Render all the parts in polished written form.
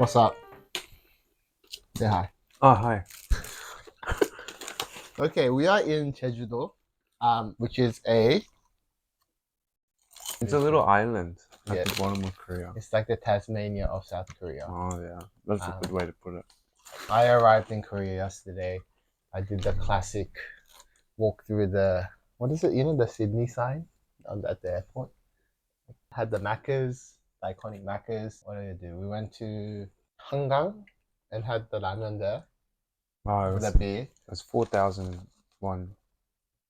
What's up? Say hi. Oh, hi. Okay, we are in Jeju, which is It's a little island at Yeah. the bottom of Korea. it's like the Tasmania of South Korea. Oh, yeah. That's a good way to put it. I arrived in Korea yesterday. I did the classic walk through the what is it? You know the Sydney sign at the airport. Had the Maccas, the iconic Maccas. What did I do? We went to Hangang and had the ramen there Wow, with a beer. that's 4,001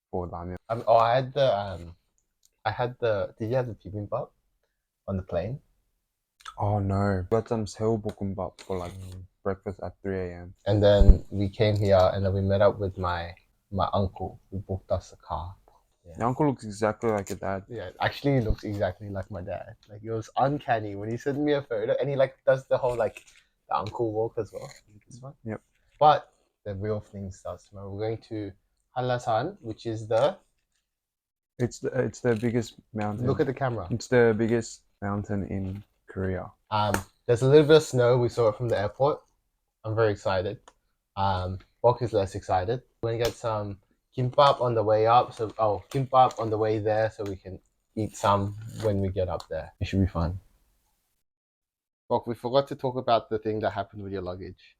for ramen. I had the. Did you have the bibimbap on the plane? Oh, no. Got some Bok and I for like breakfast at 3 a.m. And then we came here and then we met up with my uncle. We booked us a car. Your uncle looks exactly like your dad. Yeah, actually he looks exactly like my dad. Like it was uncanny when he sent me a photo and he like does the whole like the uncle walk as well. This one. Yep. But the real thing starts tomorrow. We're going to Hallasan, which is the It's the biggest mountain. look at the camera. It's the biggest mountain in Korea. There's a little bit of snow. We saw it from the airport. I'm very excited. Bok is less excited. We're gonna get some kimbap on the way up. Kimbap on the way there, so we can eat some when we get up there. It should be fun. Bok, we forgot to talk about the thing that happened with your luggage.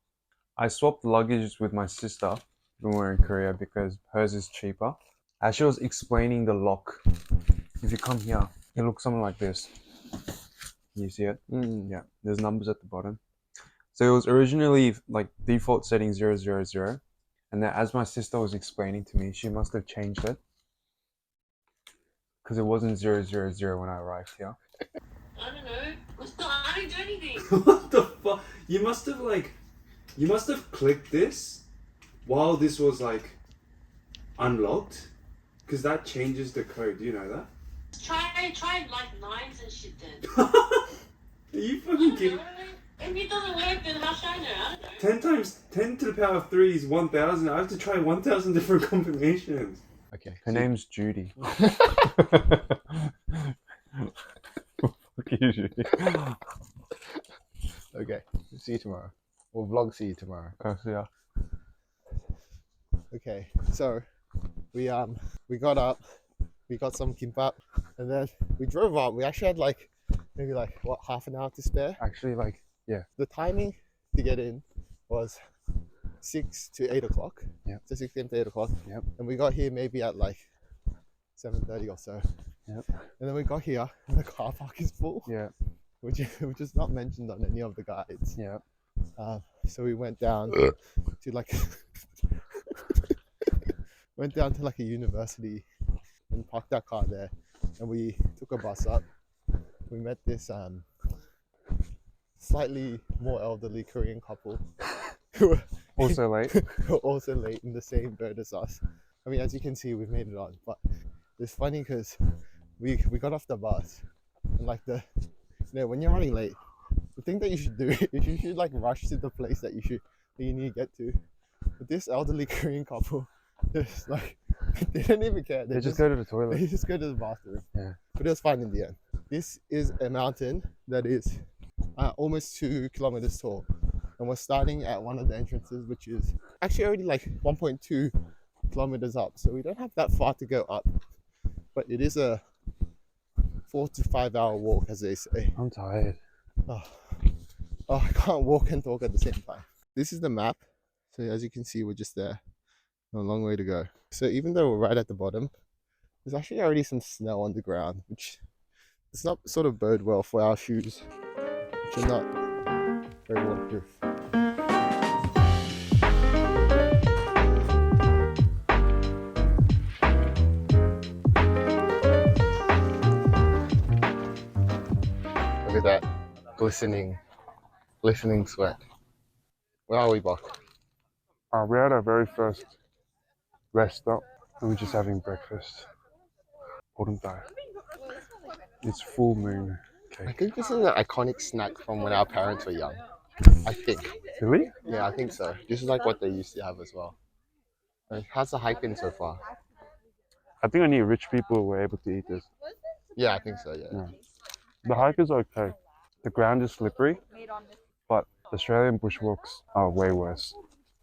I swapped luggage with my sister when we were in Korea because hers is cheaper. As she was explaining the lock, if you come here, it looks something like this. You see it? Yeah, there's numbers at the bottom. So it was originally like default setting 000, and then as my sister was explaining to me, she must have changed it because it wasn't 000 when I arrived here. I don't know. I didn't do anything. What the fuck? You must have clicked this while this was like unlocked, because that changes the code. Do you know that? Try like nines and shit then. Are you fucking kidding? If it doesn't work, then how should I know? I don't know. 10 times 10 to the power of 3 is 1,000. I have to try 1,000 different combinations. Okay. Her name's Judy. Fuck you, Judy. Okay. See you tomorrow. We'll vlog see you tomorrow. Oh, yeah. Okay. So we got up, we got some kimbap, and then we drove up. We actually had maybe half an hour to spare. Actually, yeah. The timing to get in was 6 to 8 o'clock. Yeah. So 6 p.m. to 8 o'clock. Yep. And we got here maybe at 7:30 or so. Yep. And then we got here and the car park is full. Yeah. Which is not mentioned on any of the guides. Yeah. So we went down to a university and parked our car there, and we took a bus up. We met this slightly more elderly Korean couple who were Also late. also late in the same boat as us. I mean, as you can see, we've made it on, but it's funny because we got off the bus and when you're running late, the thing that you should do is you should rush to the place that you need to get to. But this elderly Korean couple just they didn't even care. They just go to the toilet. They just go to the bathroom. Yeah. But it was fine in the end. This is a mountain that is almost 2 kilometers tall. And we're starting at one of the entrances, which is actually already 1.2 kilometers up. So we don't have that far to go up. But it is a 4 to 5 hour walk, as they say. I'm tired. Oh, I can't walk and talk at the same time. This is the map. So as you can see, we're just there. A long way to go. So even though we're right at the bottom, there's actually already some snow on the ground, which does not sort of bode well for our shoes, which are not very waterproof. Look at that glistening sweat. Where are we, Bok? We're at our very first rest stop, and we're just having breakfast. Bok and I. It's full moon cake. I think this is an iconic snack from when our parents were young. I think. Really? Yeah, I think so. This is what they used to have as well. How's the hike been so far? I think only rich people were able to eat this. Yeah, I think so, yeah. The hike is okay. The ground is slippery, but Australian bushwalks are way worse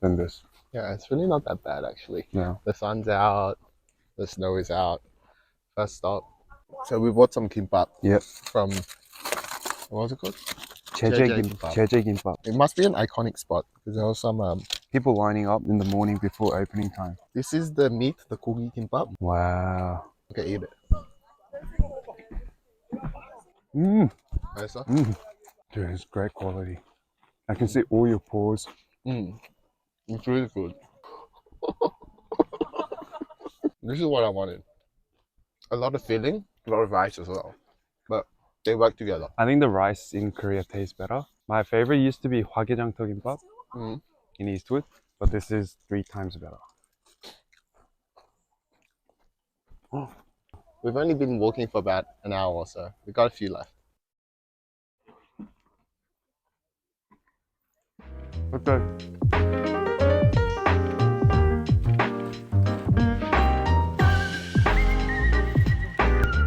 than this. Yeah, it's really not that bad actually. Yeah. The sun's out, the snow is out. First stop. So we bought some kimbap Yep. from, what was it called? Jeju Gimbap. It must be an iconic spot because there was some. People lining up in the morning before opening time. This is the meat, the gogi kimbap. Wow. Okay, eat it. Mmm. Hallasan? Mmm. Dude, it's great quality. I can see all your pores. It's really good. This is what I wanted. A lot of filling, a lot of rice as well. But they work together. I think the rice in Korea tastes better. My favorite used to be hwagejang gimbap in Eastwood, but this is 3 times better. We've only been walking for about an hour or so. We've got a few left. Okay.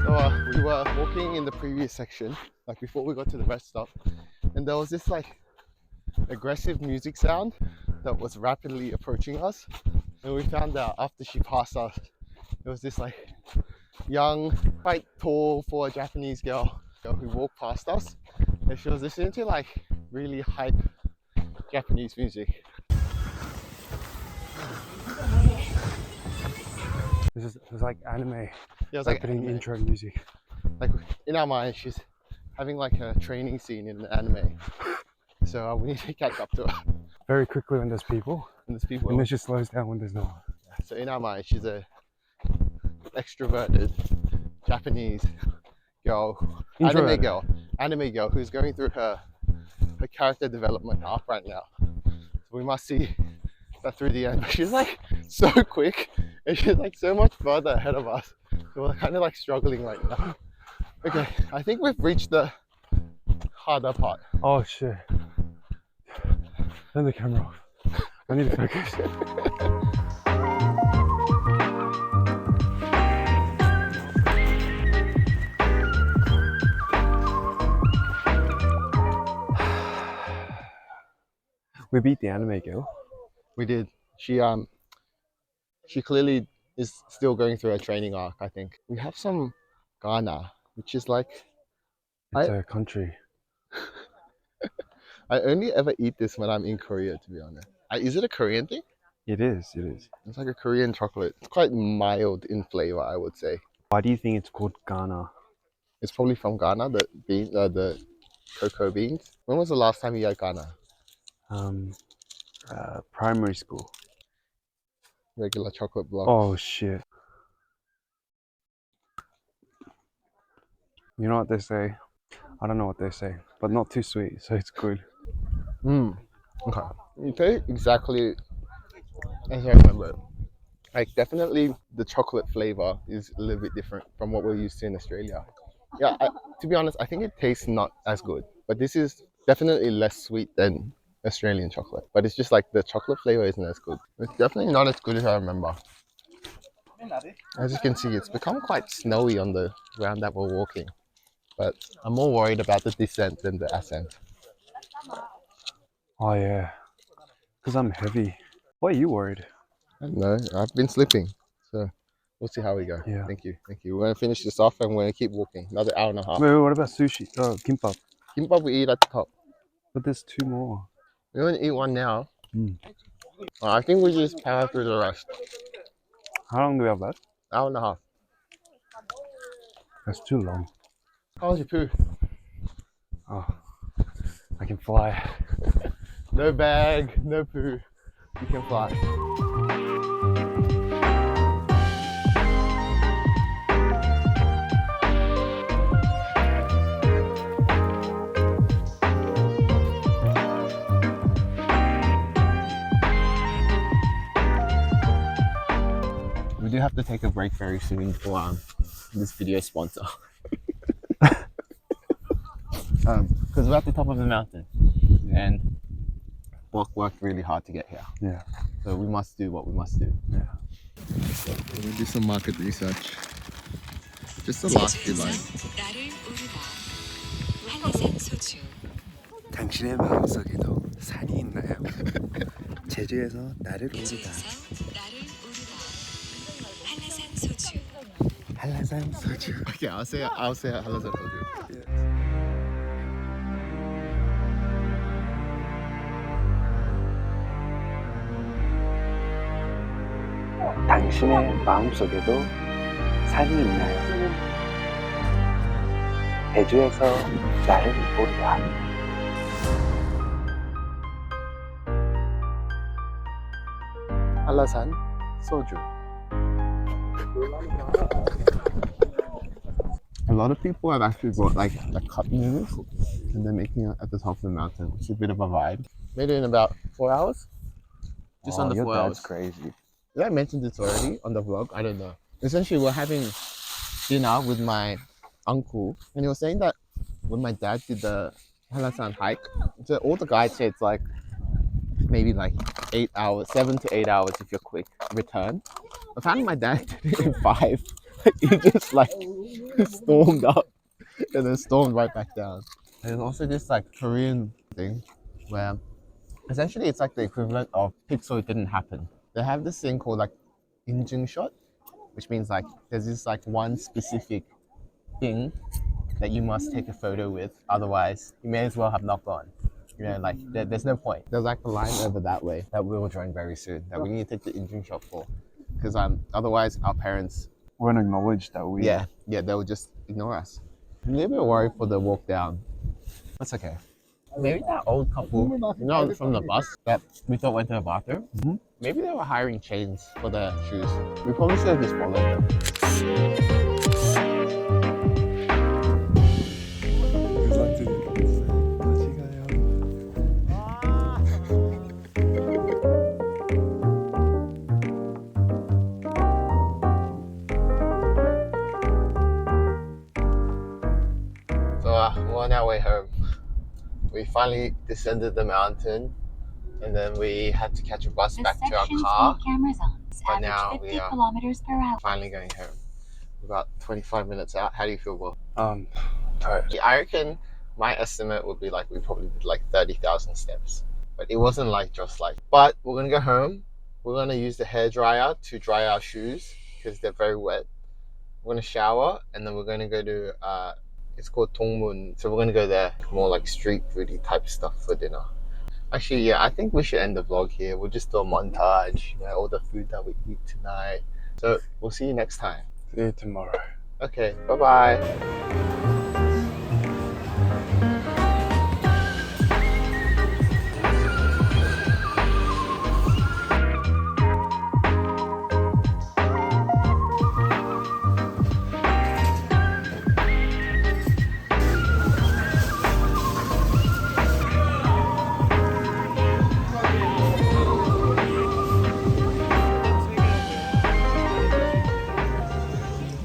So we were walking in the previous section, like before we got to the rest stop, and there was this like aggressive music sound that was rapidly approaching us. And we found out after she passed us, it was this like young, quite tall for a Japanese girl who walked past us, and she was listening to like really hype Japanese music. This is like anime. Yeah, it was like opening anime. intro music. Like in our mind, she's having like a training scene in the anime. So we need to catch up to her. Very quickly when there's people, And there's people. and then she slows down when there's no one. So in our mind, she's a extroverted Japanese girl, anime girl who's going through her character development arc right now. So we must see that through the end. But she's like so quick, and she's like so much further ahead of us. So we're kind of like struggling right now. Okay, I think we've reached the harder part. Oh shit. Turn the camera off. I need to focus. We beat the anime girl. We did. She clearly is still going through her training arc, I think. We have some Ghana, which is like, It's a country. I only ever eat this when I'm in Korea, to be honest. Is it a Korean thing? It is. It's like a Korean chocolate. It's quite mild in flavor, I would say. Why do you think it's called Ghana? It's probably from Ghana, the cocoa beans. When was the last time you had Ghana? Primary school. Regular chocolate block. Oh shit. You know what they say? I don't know what they say, but not too sweet, so it's good. Okay. You taste exactly as I remember it. Like definitely the chocolate flavor is a little bit different from what we're used to in Australia. Yeah, to be honest, I think it tastes not as good, but this is definitely less sweet than Australian chocolate. But it's just like the chocolate flavor isn't as good. It's definitely not as good as I remember. As you can see, it's become quite snowy on the ground that we're walking. But I'm more worried about the descent than the ascent. Oh yeah, because I'm heavy. Why are you worried? I don't know, I've been slipping. So we'll see how we go. Yeah. Thank you. We're going to finish this off and we're going to keep walking. Another hour and a half. Wait, what about sushi? Oh, kimbap. Kimbap we eat at the top. But there's 2 more. We're going to eat one now. I think we just power through the rest. How long do we have left? Hour and a half. That's too long. How was your poo? Oh, I can fly. No bag, no poo. You can fly. We do have to take a break very soon for this video sponsor. Because we're at the top of the mountain and Bok worked really hard to get here. Yeah. So we must do what we must do. Yeah. We'll do some market research. Just the last few lines. 나를 우르다 한라산 소주 당신의 마음속에도 산이 있나요? 제주에서 나를 오르다. 한라산 소주. 한라산 소주. Okay, I'll say Hallasan soju. 당신의 마음속에도 산이 있나요? 제주에서 나를 오르다. 한라산 소주. A lot of people have actually brought like cup noodles and they're making it at the top of the mountain, which is a bit of a vibe. Made it in about 4 hours? Just under your 4 dad's hours. crazy. Did I mention this already on the vlog? I don't know. Essentially, we're having dinner with my uncle, and he was saying that when my dad did the Hallasan hike, so all the guides say it's like maybe like 8 hours, 7 to 8 hours if you're quick return. I found my dad did it in 5. He just like stormed up and then stormed right back down. There's also this like Korean thing where essentially it's like the equivalent of pixel it didn't happen. They have this thing called like injun shot, which means like there's this like one specific thing that you must take a photo with, otherwise you may as well have not gone. You know, like there's no point. There's like a line over that way that we will join very soon that we need to take the injun shot for, because otherwise our parents Won't acknowledge that we. yeah they will just ignore us. I'm a little bit worried for the walk down. That's okay. Maybe that old couple, you know, from the bus that we thought went to the bathroom. Mhm. Maybe they were hiring chains for their shoes. We probably should have just followed them. So we're on our way home. We finally descended the mountain, and then we had to catch a bus back to our car. But now we are finally going home. We're about 25 minutes out. How do you feel, Will? Tired. I reckon my estimate would be like we probably did like 30,000 steps. But it wasn't like just like. But we're gonna go home. We're gonna use the hairdryer to dry our shoes because they're very wet. We're gonna shower and then we're gonna go to it's called Tongmun. So we're gonna go there, more like street foodie type stuff for dinner. Actually, yeah, I think we should end the vlog here. We'll just do a montage, you know, all the food that we eat tonight. So we'll see you next time. See you tomorrow. Okay, bye bye.